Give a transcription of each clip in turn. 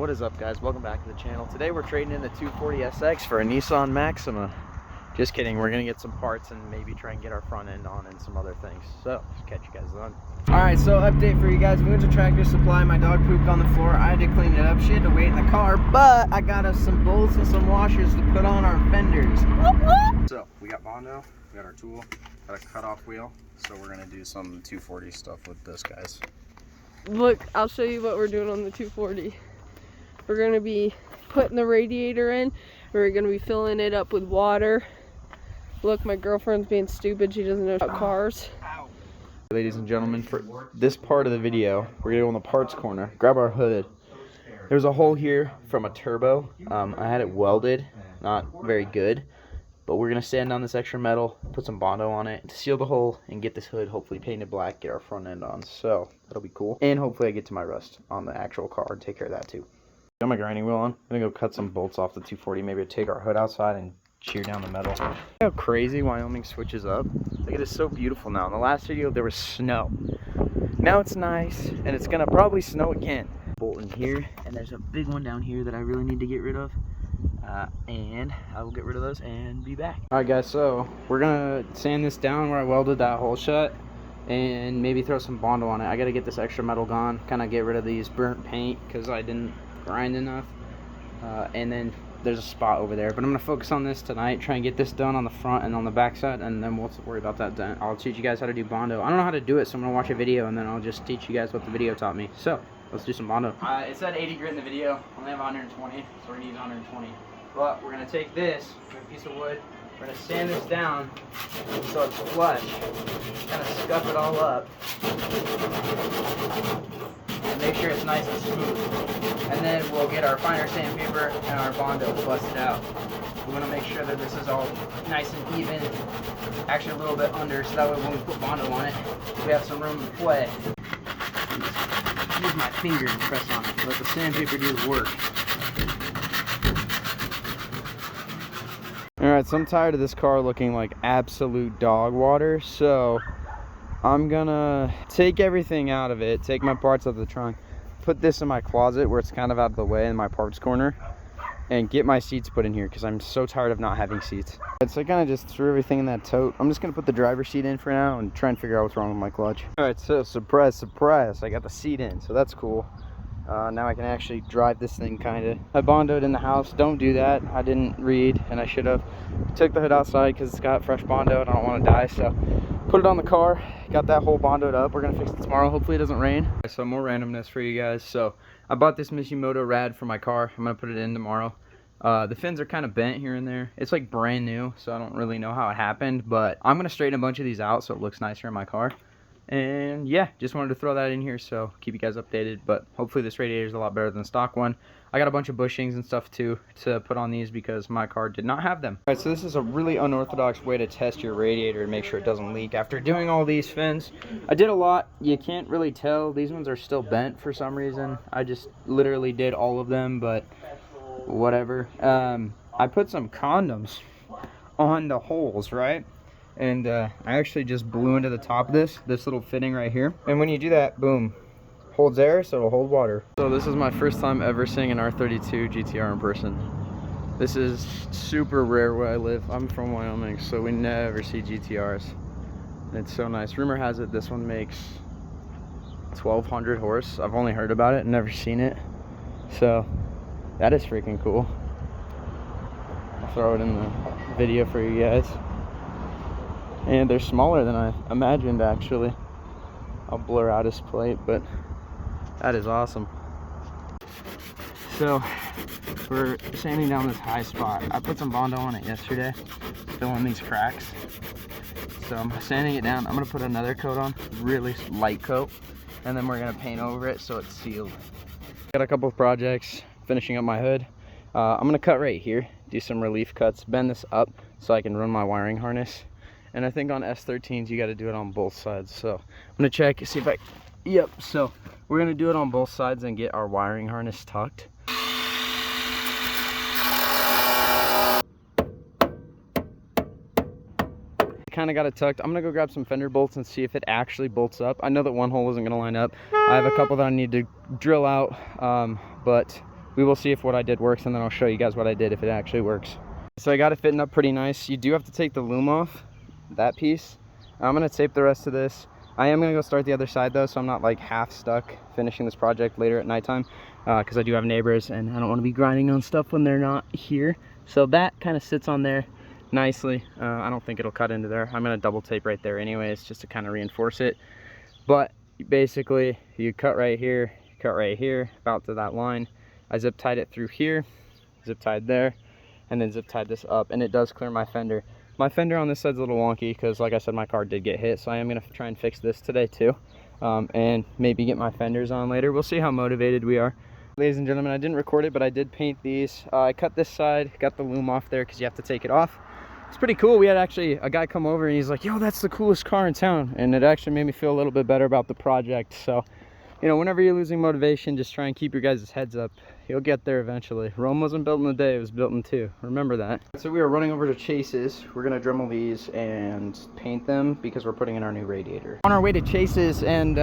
What is up, guys? Welcome back to the channel. Today we're trading in the 240SX for a Nissan Maxima. Just kidding, we're gonna get some parts and maybe try and get our front end on and some other things. So, just catch you guys on. Alright, so update for you guys. We went to Tractor Supply, my dog pooped on the floor. I had to clean it up. She had to wait in the car, but I got us some bolts and some washers to put on our fenders. So, we got Bondo, we got our tool, got a cutoff wheel. So we're gonna do some 240 stuff with this, guys. Look, I'll show you what we're doing on the 240. We're going to be putting the radiator in. We're going to be filling it up with water. Look, my girlfriend's being stupid. She doesn't know about cars. Ladies and gentlemen, for this part of the video, we're going to go in the parts corner, grab our hood. There's a hole here from a turbo. I had it welded, not very good. But we're going to sand down this extra metal, put some Bondo on it to seal the hole and get this hood hopefully painted black, get our front end on. So that'll be cool. And hopefully I get to my rust on the actual car and take care of that too. Got my grinding wheel on. I'm going to go cut some bolts off the 240, maybe take our hood outside and shear down the metal. Look how crazy Wyoming switches up. Like, it is so beautiful now. In the last video there was snow. Now it's nice and it's going to probably snow again. Bolt in here, and there's a big one down here that I really need to get rid of. And I will get rid of those and be back. Alright guys, so we're gonna sand this down where I welded that hole shut and maybe throw some Bondo on it. I gotta get this extra metal gone, kind of get rid of these burnt paint because I didn't grind enough. And then there's a spot over there, but I'm gonna focus on this tonight, try and get this done on the front and on the back side, and then we'll worry about that then. I'll teach you guys how to do Bondo. I don't know how to do it, so I'm gonna watch a video and then I'll just teach you guys what the video taught me. So let's do some Bondo. It said 80 grit in the video. I only have 120, so we're gonna use 120. But we're going to take this, a piece of wood, we're going to sand this down so it's flush, kind of scuff it all up, and make sure it's nice and smooth. And then we'll get our finer sandpaper and our Bondo busted out. We want to make sure that this is all nice and even, actually a little bit under, so that way when we put Bondo on it, we have some room to play. Use my finger and press on it, let the sandpaper do the work. Alright, so I'm tired of this car looking like absolute dog water, so I'm gonna take everything out of it, take my parts out of the trunk, put this in my closet where it's kind of out of the way in my parts corner, and get my seats put in here because I'm so tired of not having seats. So I kind of just threw everything in that tote. I'm just gonna put the driver's seat in for now and try and figure out what's wrong with my clutch. Alright, so surprise, surprise, I got the seat in, so that's cool. Now I can actually drive this thing kind of. I Bondoed in the house. Don't do that. I didn't read and I should have. Took the hood outside because it's got fresh Bondo and I don't want to die. So put it on the car. Got that whole Bondoed up. We're going to fix it tomorrow. Hopefully it doesn't rain. So more randomness for you guys. So I bought this Mishimoto Rad for my car. I'm going to put it in tomorrow. The fins are kind of bent here and there. It's like brand new, so I don't really know how it happened. But I'm going to straighten a bunch of these out so it looks nicer in my car. And yeah, just wanted to throw that in here, so keep you guys updated. But hopefully this radiator is a lot better than the stock one. I got a bunch of bushings and stuff too to put on these because my car did not have them. Alright, so this is a really unorthodox way to test your radiator and make sure it doesn't leak. After doing all these fins, I did a lot. You can't really tell. These ones are still bent for some reason. I just literally did all of them, but whatever. I put some condoms on the holes, right? And I actually just blew into the top of this little fitting right here. And when you do that, boom, holds air, so it'll hold water. So this is my first time ever seeing an R32 GTR in person. This is super rare where I live. I'm from Wyoming, so we never see GTRs. And it's so nice. Rumor has it this one makes 1,200 horse. I've only heard about it, never seen it. So that is freaking cool. I'll throw it in the video for you guys. And they're smaller than I imagined, actually. I'll blur out his plate, but that is awesome. So we're sanding down this high spot. I put some Bondo on it yesterday, filling these cracks. So I'm sanding it down. I'm gonna put another coat on, really light coat, and then we're gonna paint over it so it's sealed. Got a couple of projects, finishing up my hood. I'm gonna cut right here, do some relief cuts, bend this up so I can run my wiring harness. And I think on S13s you got to do it on both sides. So I'm gonna check, see if I, yep. So we're gonna do it on both sides and get our wiring harness tucked. Kind of got it tucked. I'm gonna go grab some fender bolts and see if it actually bolts up. I know that one hole isn't gonna line up. I have a couple that I need to drill out, but we will see if what I did works, and then I'll show you guys what I did if it actually works. So I got it fitting up pretty nice. You do have to take the loom off, that piece. I'm gonna tape the rest of this. I am gonna go start the other side though, so I'm not like half stuck finishing this project later at nighttime, because I do have neighbors and I don't want to be grinding on stuff when they're not here. So that kind of sits on there nicely. I don't think it'll cut into there. I'm gonna double tape right there anyways, just to kind of reinforce it. But basically, you cut right here, about to that line. I zip tied it through here, zip tied there, and then zip tied this up, and it does clear my fender. My fender on this side's a little wonky because, like I said, my car did get hit, so I am going to try and fix this today too, and maybe get my fenders on later. We'll see how motivated we are. Ladies and gentlemen, I didn't record it, but I did paint these. I cut this side, got the loom off there because you have to take it off. It's pretty cool. We had actually a guy come over and he's like, yo, that's the coolest car in town, and it actually made me feel a little bit better about the project. So, you know, whenever you're losing motivation, just try and keep your guys' heads up. You'll get there eventually. Rome wasn't built in a day, it was built in two. Remember that. So we are running over to Chase's. We're gonna Dremel these and paint them because we're putting in our new radiator. On our way to Chase's, and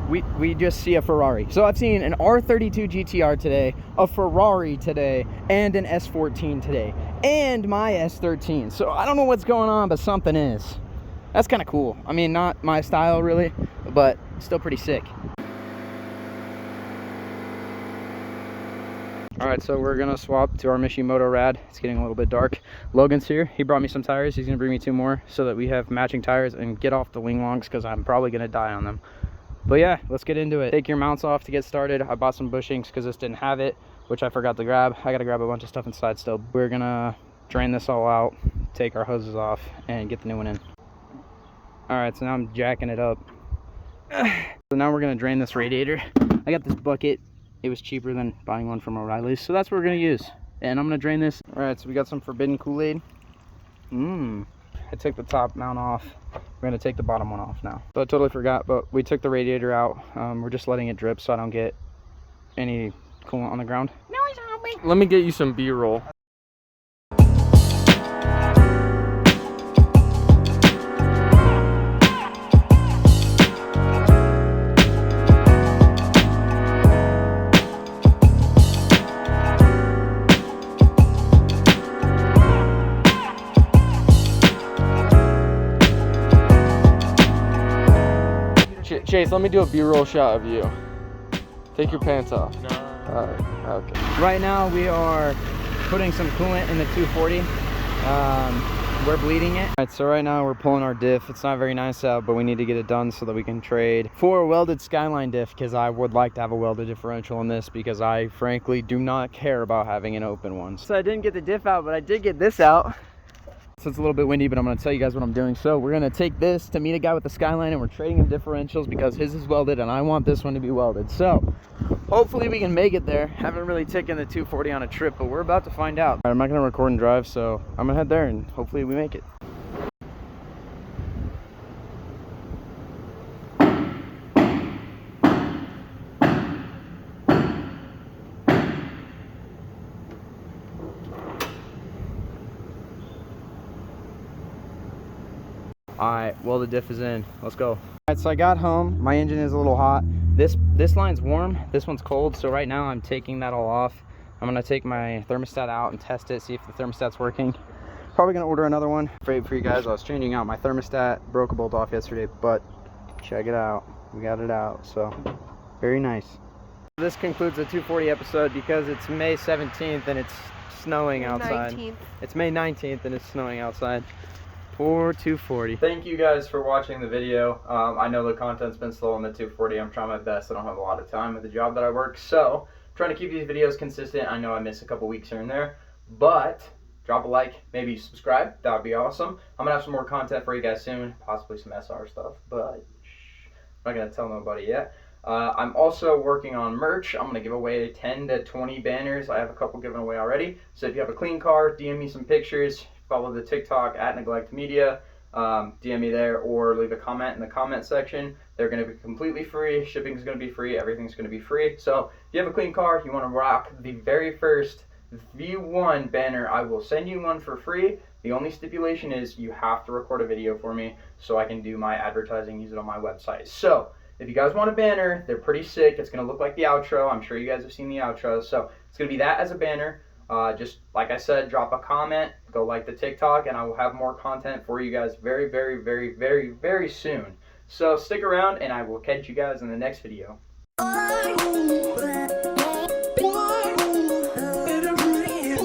we just see a Ferrari. So I've seen an R32 GTR today, a Ferrari today, and an S14 today, and my S13. So I don't know what's going on, but something is. That's kind of cool. I mean, not my style really, but still pretty sick. All right, so we're gonna swap to our Mishimoto Rad. It's getting a little bit dark. Logan's here. He brought me some tires. He's gonna bring me 2 more so that we have matching tires and get off the wing longs because I'm probably gonna die on them. But yeah, let's get into it. Take your mounts off to get started. I bought some bushings because this didn't have it, which I forgot to grab. I gotta grab a bunch of stuff inside still. We're gonna drain this all out, take our hoses off, and get the new one in. All right, so now I'm jacking it up. So now we're gonna drain this radiator. I got this bucket. It was cheaper than buying one from O'Reilly's, so that's what we're gonna use. And I'm gonna drain this. All right, so we got some Forbidden Kool-Aid. I took the top mount off. We're gonna take the bottom one off now. So I totally forgot, but we took the radiator out. We're just letting it drip so I don't get any coolant on the ground. No, it's on me. Let me get you some B-roll. Chase, let me do a B-roll shot of you. Take your pants off. No. Alright, okay. Right now we are putting some coolant in the 240. We're bleeding it. All right, so right now we're pulling our diff. It's not very nice out, but we need to get it done so that we can trade for a welded Skyline diff, because I would like to have a welded differential in this because I frankly do not care about having an open one. So I didn't get the diff out, but I did get this out. So it's a little bit windy, but I'm going to tell you guys what I'm doing. So we're going to take this to meet a guy with the Skyline, and we're trading him differentials because his is welded and I want this one to be welded. So hopefully we can make it there. Haven't really taken the 240 on a trip, but we're about to find out. All right, I'm not going to record and drive, so I'm going to head there and hopefully we make it. Alright, well, the diff is in. Let's go. Alright, so I got home. My engine is a little hot. This line's warm. This one's cold. So right now I'm taking that all off. I'm going to take my thermostat out and test it, see if the thermostat's working. Probably going to order another one. Afraid for you guys, I was changing out my thermostat. Broke a bolt off yesterday, but check it out. We got it out, so very nice. This concludes the 240 episode because it's May 17th and it's snowing outside. 19th. It's May 19th and it's snowing outside. For 240. Thank you guys for watching the video. I know the content's been slow on the 240. I'm trying my best. I don't have a lot of time with the job that I work, so I'm trying to keep these videos consistent. I know I miss a couple weeks here and there, but drop a like, maybe subscribe. That would be awesome. I'm gonna have some more content for you guys soon, possibly some SR stuff, but I'm not gonna tell nobody yet. I'm also working on merch. I'm gonna give away 10 to 20 banners. I have a couple given away already. So if you have a clean car, DM me some pictures. Follow the TikTok at Neglect Media, DM me there, or leave a comment in the comment section. They're going to be completely free. Shipping is going to be free. Everything's going to be free. So if you have a clean car, you want to rock the very first V1 banner, I will send you one for free. The only stipulation is you have to record a video for me so I can do my advertising, use it on my website. So If you guys want a banner, they're pretty sick. It's going to look like the outro. I'm sure you guys have seen the outro. So it's going to be that as a banner. Just like I said, drop a comment, go like the TikTok, and I will have more content for you guys very, very, very, very, very soon. So stick around, and I will catch you guys in the next video.